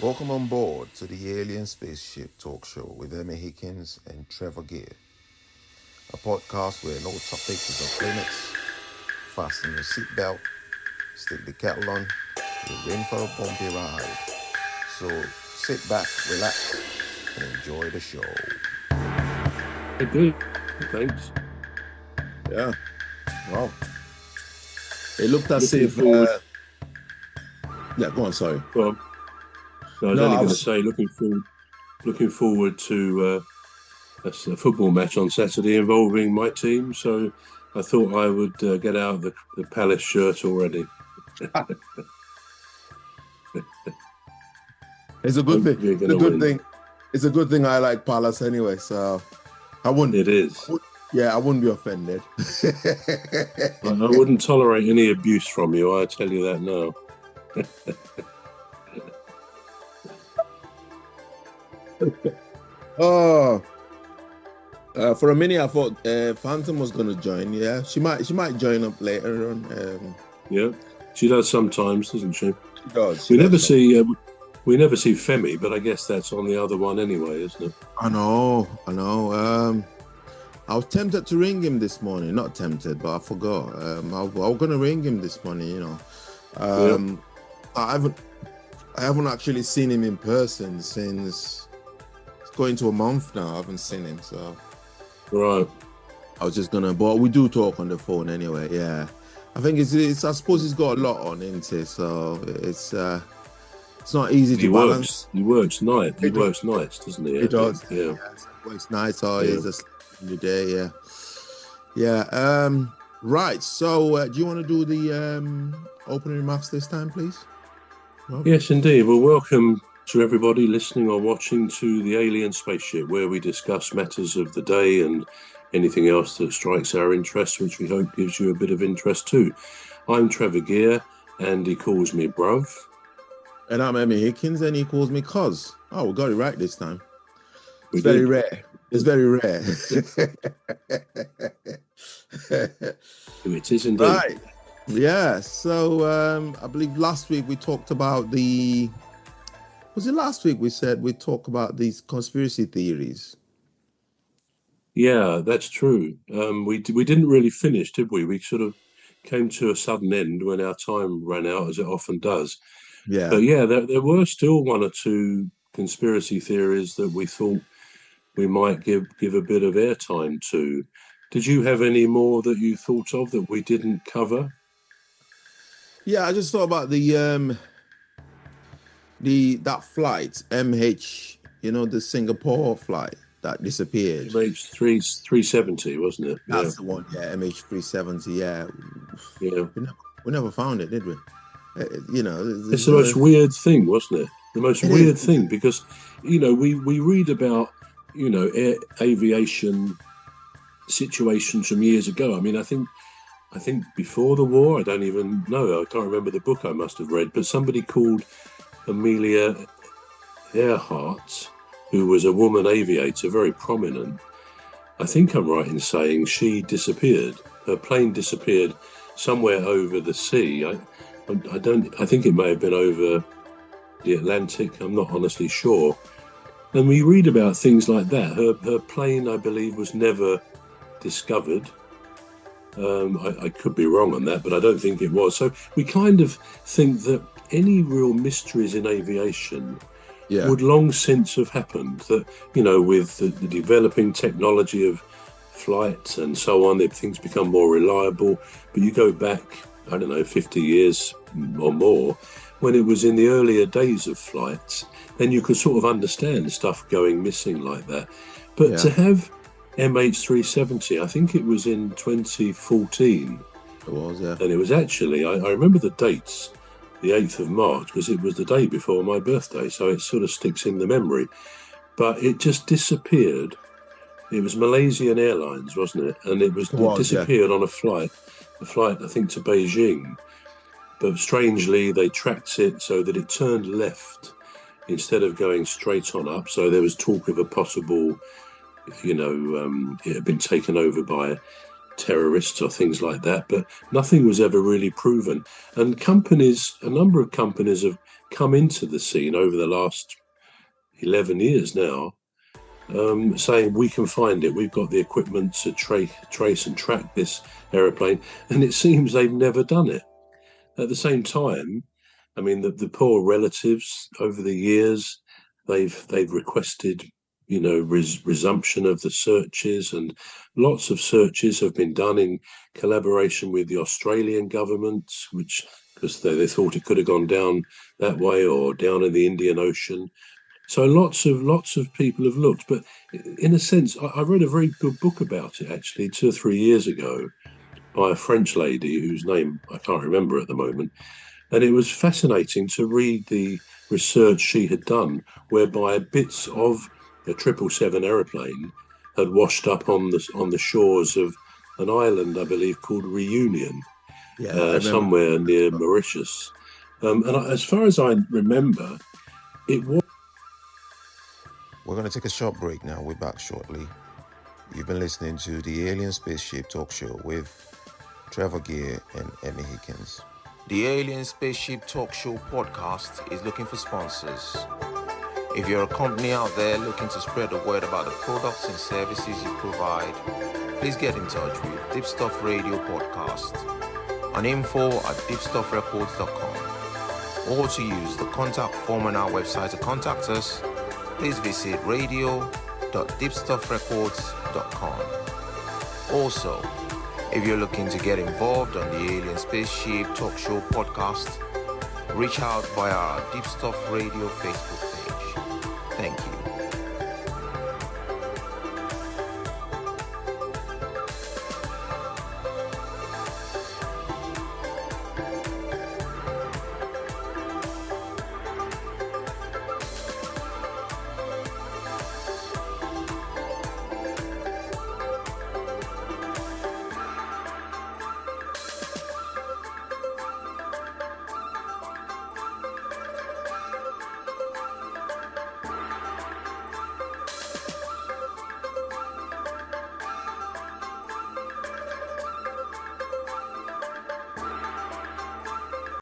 Welcome on board to the Alien Spaceship talk show with Emmy Hikins and Trevor, a podcast where no topic is off limits. Fasten your seatbelt, stick the kettle on, you're in for a bumpy ride. So sit back, relax, and enjoy the show. Good, thanks. Yeah, wow. It looked as Looking if... forward. Yeah, go on, sorry. Well, I was only going to say, looking forward to a football match on Saturday involving my team. So I thought I would get out the Palace shirt already. It's a good thing. It's a good thing. It's a good thing I like Palace anyway, so I wouldn't. It is. I wouldn't be offended. I wouldn't tolerate any abuse from you. I tell you that now. For a minute I thought Phantom was going to join. Yeah, she might join up later on. Yeah, she does sometimes, doesn't she? She does. We never see Femi, but I guess that's on the other one anyway, isn't it? I know. I was tempted to ring him this morning. Not tempted, but I forgot. I was going to ring him this morning. You know. I haven't actually seen him in person since it's going to a month now. I haven't seen him, so right. I was just gonna, but we do talk on the phone anyway. Yeah, I think it's I suppose he's got a lot on, isn't it? So it's not easy to balance. He works nights, doesn't he? He does. Yeah. He works nights or he's asleep in the day. Yeah. Right. So do you want to do the opening remarks this time, please? Rob? Yes, indeed. Well, welcome to everybody listening or watching to the Alien Spaceship, where we discuss matters of the day and anything else that strikes our interest, which we hope gives you a bit of interest too. I'm Trevor, and he calls me bruv. And I'm Emmy Hikins, and he calls me cuz. Oh, we got it right this time. It's very rare. It's very rare. It is indeed. Right. Yeah. So I believe last week we talked about was it last week we said we talk about these conspiracy theories? Yeah, that's true. We didn't really finish, did we? We sort of came to a sudden end when our time ran out, as it often does. Yeah. But yeah, there were still one or two conspiracy theories that we thought we might give a bit of airtime to. Did you have any more that you thought of that we didn't cover? Yeah, I just thought about that flight, MH, the Singapore flight that disappeared. MH370, wasn't it? That's the one, yeah, MH370, yeah. Yeah. We never found it, did we? It's the most weird thing, wasn't it? The most weird thing, because, we read about, aviation situations from years ago. I mean, I think before the war, I don't even know. I can't remember the book I must have read, but somebody called Amelia Earhart, who was a woman aviator, very prominent. I think I'm right in saying she disappeared. Her plane disappeared somewhere over the sea. I think it may have been over the Atlantic. I'm not honestly sure. And we read about things like that. Her plane, I believe, was never discovered. I could be wrong on that, but I don't think it was. So we kind of think that any real mysteries in aviation would long since have happened. That, with the developing technology of flight and so on, things become more reliable. But you go back, 50 years or more, when it was in the earlier days of flights, then you could sort of understand stuff going missing like that. But to have MH370, I think it was in 2014. It was, yeah. And it was actually, I remember the dates, the 8th of March, because it was the day before my birthday, so it sort of sticks in the memory. But it just disappeared. It was Malaysian Airlines, wasn't it? And it disappeared on a flight, I think, to Beijing. But strangely, they tracked it so that it turned left instead of going straight on up. So there was talk of a possible, it had been taken over by terrorists or things like that, but nothing was ever really proven. And a number of companies have come into the scene over the last 11 years now, saying we can find it. We've got the equipment to trace and track this aeroplane. And it seems they've never done it. At the same time, I mean, the poor relatives over the years, they've requested, resumption of the searches, and lots of searches have been done in collaboration with the Australian government, which because they thought it could have gone down that way or down in the Indian Ocean. So lots of people have looked, but in a sense, I read a very good book about it actually 2 or 3 years ago by a French lady whose name I can't remember at the moment. And it was fascinating to read the research she had done, whereby bits of a 777 aeroplane had washed up on the shores of an island, I believe, called Reunion, somewhere near Mauritius. As far as I remember, it was. We're going to take a short break now. We're back shortly. You've been listening to the Alien Spaceship Talk Show with Trevor Gear and Emmy Hikins. The Alien Spaceship Talk Show podcast is looking for sponsors. If you're a company out there looking to spread the word about the products and services you provide, please get in touch with Deepstuff Radio Podcast on info@deepstuffrecords.com, or to use the contact form on our website to contact us, please visit radio.deepstuffrecords.com. Also, if you're looking to get involved on the Alien Spaceship Talk Show podcast, reach out via our Deepstuff Radio Facebook page. Thank you.